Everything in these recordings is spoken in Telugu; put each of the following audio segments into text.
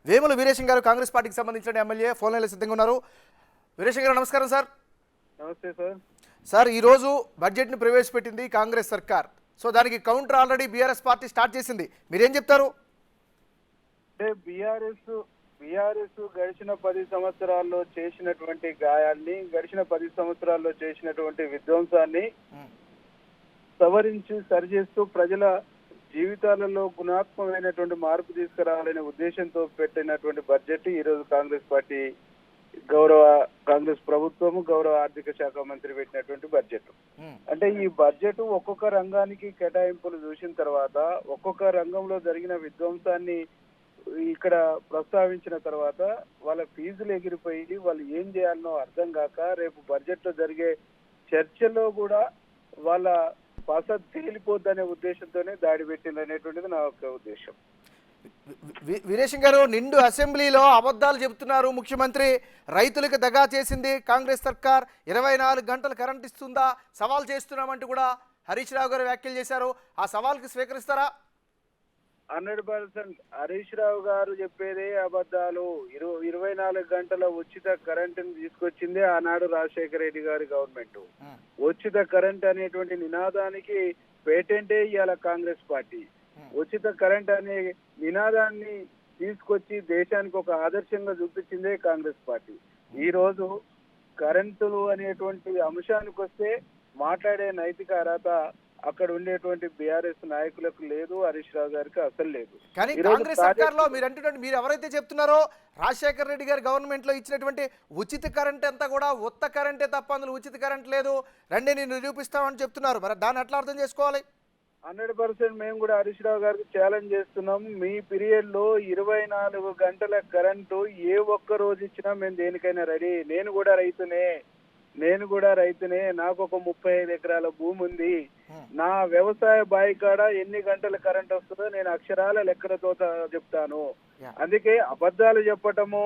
వేముల వీరేశం గారు కాంగ్రెస్ పార్టీకి సంబంధించిన ఎమ్మెల్యే ఫోన్ లైన్లో సిద్ధంగా ఉన్నారు. వీరేశం గారు నమస్కారం సార్. నమస్తే సార్. సార్ ఈరోజు బడ్జెట్ని ప్రవేశపెట్టింది కాంగ్రెస్ సర్కార్. సో దానికి counter already BRS party start చేసింది. మీరేం చెప్తారు? అంటే బీఆర్ఎస్ గడిచిన 10 సంవత్సరాల్లో చేసినటువంటి గాయాల్ని, గడిచిన 10 సంవత్సరాల్లో చేసినటువంటి విధ్వంసాన్ని సవరించి సరిచేస్తూ ప్రజల జీవితాలలో గుణాత్మకమైనటువంటి మార్పు తీసుకురావాలనే ఉద్దేశంతో పెట్టినటువంటి బడ్జెట్ ఈ రోజు కాంగ్రెస్ పార్టీ కాంగ్రెస్ ప్రభుత్వము గౌరవ ఆర్థిక శాఖ మంత్రి పెట్టినటువంటి బడ్జెట్. అంటే ఈ బడ్జెట్ ఒక్కొక్క రంగానికి కేటాయింపులు చూసిన తర్వాత ఒక్కొక్క రంగంలో జరిగిన విధ్వంసాన్ని ఇక్కడ ప్రస్తావించిన తర్వాత వాళ్ళ ఫీజులు ఎగిరిపోయి వాళ్ళు ఏం చేయాలనో అర్థం కాక రేపు బడ్జెట్ లో జరిగే చర్చలో కూడా వాళ్ళ పాస తేలిపోద్దనే ఉద్దేశంతోనే దాడి పెట్టింది అనేటువంటిది నా యొక్క ఉద్దేశం. వీరేశం గారు, నిండు అసెంబ్లీలో అబద్ధాలు చెబుతున్నారు ముఖ్యమంత్రి. రైతులకు దగా చేసింది కాంగ్రెస్ సర్కార్. 24 గంటలు కరెంట్ ఇస్తుందా సవాల్ చేస్తున్నామంటూ కూడా హరీష్ రావు గారు వ్యాఖ్యలు చేశారు. ఆ సవాల్కి స్వీకరిస్తారా? 100% హరీష్ రావు గారు చెప్పేదే అబద్ధాలు. 24 గంటల ఉచిత కరెంటుని తీసుకొచ్చిందే ఆనాడు రాజశేఖర రెడ్డి గారి గవర్నమెంట్. ఉచిత కరెంట్ అనేటువంటి నినాదానికి పేటెంటే ఇవాళ కాంగ్రెస్ పార్టీ. ఉచిత కరెంట్ అనే నినాదాన్ని తీసుకొచ్చి దేశానికి ఒక ఆదర్శంగా చూపించిందే కాంగ్రెస్ పార్టీ. ఈ రోజు కరెంటులు అనేటువంటి అంశానికి వస్తే మాట్లాడే నైతిక అర్హత అక్కడ ఉండేటువంటి బీఆర్ఎస్ నాయకులకు లేదు, హరీష్ రావు గారికి అసలు లేదు. కానీ కాంగ్రెస్ సర్కార్ లో మీరు ఎవరైతే చెప్తున్నారో రాజశేఖర రెడ్డి గారి గవర్నమెంట్ లో ఇచ్చినటువంటి ఉచిత కరెంట్ అంతా కూడా ఉత్త కరెంటే తప్ప అందులో ఉచిత కరెంట్ లేదు, రండి నేను నిరూపిస్తామని చెప్తున్నారు. మరి దాన్ని ఎట్లా అర్థం చేసుకోవాలి? 100% మేము కూడా హరీష్ రావు గారికి ఛాలెంజ్ చేస్తున్నాం. మీ పీరియడ్ లో 24 గంటల కరెంటు ఏ ఒక్క రోజు ఇచ్చినా మేము దేనికైనా రెడీ. నేను కూడా రైతునే. నాకు ఒక 35 ఎకరాల భూమి ఉంది. నా వ్యవసాయ బావి కాడ ఎన్ని గంటల కరెంట్ వస్తుందో నేను అక్షరాల లెక్కలతో చెప్తాను. అందుకే అబద్ధాలు చెప్పటము,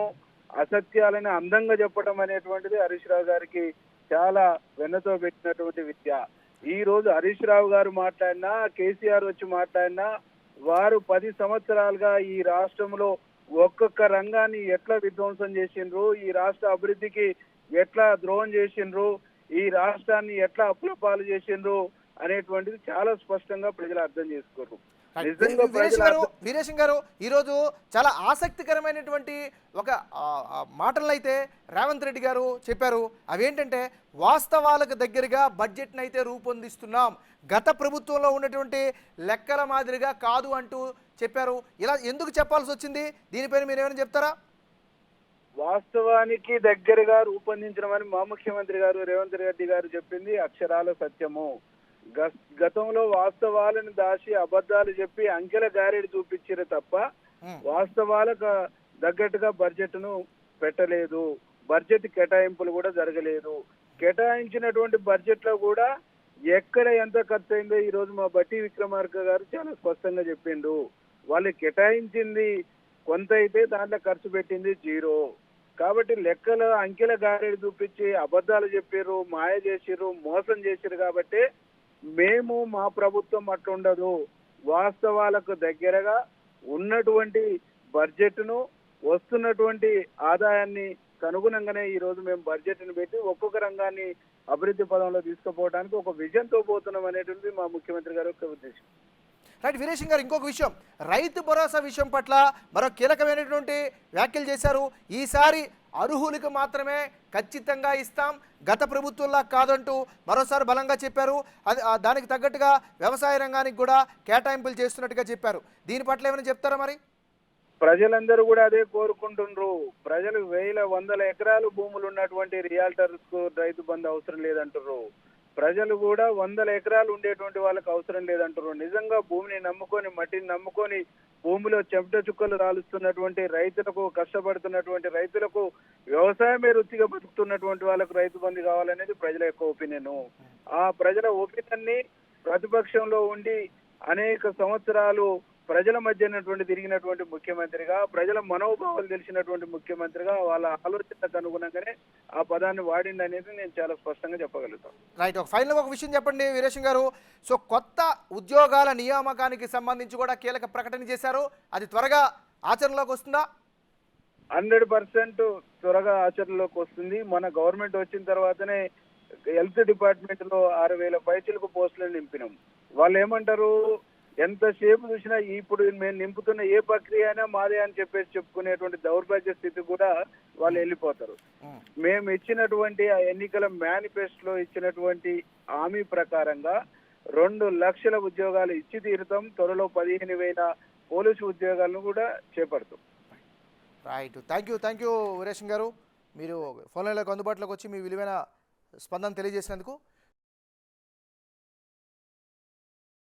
అసత్యాలని అందంగా చెప్పటం అనేటువంటిది హరీష్ రావు గారికి చాలా వెన్నతో పెట్టినటువంటి విద్య. ఈ రోజు హరీష్ రావు గారు మాట్లాడినా, కేసీఆర్ వచ్చి మాట్లాడినా, వారు 10 సంవత్సరాలుగా ఈ రాష్ట్రంలో ఒక్కొక్క రంగాన్ని ఎట్లా విధ్వంసం చేసిండ్రు, ఈ రాష్ట్ర అభివృద్ధికి ఎట్లా ద్రోహం చేసిండ్రు, ఈ రాష్ట్రాన్ని ఎట్లా అప్పుల పాలు చేసిండ్రు అనేటువంటిది చాలా స్పష్టంగా ప్రజలు అర్థం చేసుకోరు. వీరేశం గారు, ఈరోజు చాలా ఆసక్తికరమైనటువంటి ఒక మాటలను అయితే రేవంత్ రెడ్డి గారు చెప్పారు. అవేంటంటే వాస్తవాలకు దగ్గరగా బడ్జెట్ని అయితే రూపొందిస్తున్నాం, గత ప్రభుత్వంలో ఉన్నటువంటి లెక్కల మాదిరిగా కాదు అంటూ చెప్పారు. ఇలా ఎందుకు చెప్పాల్సి వచ్చింది? దీనిపైన మీరు ఏమైనా చెప్తారా? వాస్తవానికి దగ్గరగా రూపొందించడమని మా ముఖ్యమంత్రి గారు రేవంత్ రెడ్డి గారు చెప్పింది అక్షరాల సత్యము. గతంలో వాస్తవాలను దాచి అబద్ధాలు చెప్పి అంకెల గారెడి చూపించారు తప్ప వాస్తవాలకు తగ్గట్టుగా బడ్జెట్ ను పెట్టలేదు. బడ్జెట్ కేటాయింపులు కూడా జరగలేదు. కేటాయించినటువంటి బడ్జెట్ లో కూడా ఎక్కడ ఎంత ఖర్చు అయిందో ఈ రోజు మా బట్టి విక్రమార్క గారు చాలా స్పష్టంగా చెప్పిండు. వాళ్ళు కేటాయించింది కొంత అయితే దాంట్లో ఖర్చు పెట్టింది 0. కాబట్టి లెక్కలు అంకెల గారెడి చూపించి అబద్ధాలు చెప్పారు, మాయ చేసిర్రు, మోసం చేసిర్రు. కాబట్టి మేము మా ప్రభుత్వం అట్లుండదు. వాస్తవాలకు దగ్గరగా ఉన్నటువంటి బడ్జెట్ ను, వస్తున్నటువంటి ఆదాయాన్ని అనుగుణంగానే ఈ రోజు మేము బడ్జెట్ ని పెట్టి ఒక్కొక్క రంగాన్ని అభివృద్ధి పదంలో తీసుకుపోవడానికి ఒక విజన్ తో పోతున్నాం అనేటువంటిది మా ముఖ్యమంత్రి గారి యొక్క ఉద్దేశం. రైట్ వీరేశం గారు, ఇంకొక విషయం, రైతు భరోసా విషయం పట్ల మరో కీలకమైనటువంటి వ్యాఖ్యలు చేశారు. ఈసారి అర్హులకు మాత్రమే ఖచ్చితంగా ఇస్తాం, గత ప్రభుత్వంలా కాదంటూ మరోసారి బలంగా చెప్పారు. దానికి తగ్గట్టుగా వ్యవసాయ రంగానికి కూడా కేటాయింపులు చేస్తున్నట్టుగా చెప్పారు. దీని పట్ల ఏమైనా చెప్తారా? మరి ప్రజలందరూ కూడా అదే కోరుకుంటుండ్రు. ప్రజలు వందల ఎకరాలు భూములు ఉన్నటువంటి రియాల్టర్స్ కు రైతు బంధు అవసరం లేదంటారు. ప్రజలు కూడా 100 ఎకరాలు ఉండేటువంటి వాళ్ళకి అవసరం లేదంటారు. నిజంగా భూమిని నమ్ముకొని, మట్టిని నమ్ముకొని, భూమిలో చెమట చుక్కలు రాలుస్తున్నటువంటి రైతులకు, కష్టపడుతున్నటువంటి రైతులకు, వ్యవసాయమే వృత్తిగా బతుకుతున్నటువంటి వాళ్ళకు రైతు బంధు కావాలనేది ప్రజల యొక్క ఒపీనియన్. ఆ ప్రజల ఒపీనియన్ ని ప్రతిపక్షంలో ఉండి అనేక సంవత్సరాలు ప్రజల మధ్య తిరిగినటువంటి ముఖ్యమంత్రిగా, ప్రజల మనోభావాలు తెలిసినటువంటి ముఖ్యమంత్రిగా వాళ్ళ ఆలోచనకు అనుగుణంగానే ఆ పదాన్ని వాడింది అనేది నేను చాలా స్పష్టంగా చెప్పగలుగుతాను. రైట్. ఫైనల్ ఒక విషయం చెప్పండి వీరేశం గారు. సో కొత్త ఉద్యోగాల నియామకానికి సంబంధించి కూడా కీలక ప్రకటన చేశారు. అది త్వరగా ఆచరణలోకి వస్తుందా? 100% త్వరగా ఆచరణలోకి వస్తుంది. మన గవర్నమెంట్ వచ్చిన తర్వాతనే హెల్త్ డిపార్ట్మెంట్ లో 6,000 పైచిలకు పోస్టులను నింపినాం. వాళ్ళు ఏమంటారు, ఎంతసేపు చూసినా ఇప్పుడు మేము నింపుతున్న ఏ ప్రక్రియ అయినా మాదే అని చెప్పేసి చెప్పుకునేటువంటి దౌర్భాగ్య స్థితి కూడా వాళ్ళు వెళ్ళిపోతారు. మేము ఇచ్చినటువంటి ఆ ఎన్నికల మేనిఫెస్టోలో ఇచ్చినటువంటి హామీ ప్రకారంగా 2 లక్షల ఉద్యోగాలు ఇచ్చి తీరుతాం. త్వరలో 15,000 పోలీసు ఉద్యోగాలను కూడా చేపడతాం. రైట్, థ్యాంక్ యూ వీరేశం గారు. మీరు ఫోన్ లైన్లోకి అందుబాటులోకి వచ్చి మీ విలువైన స్పందన తెలియజేసినందుకు.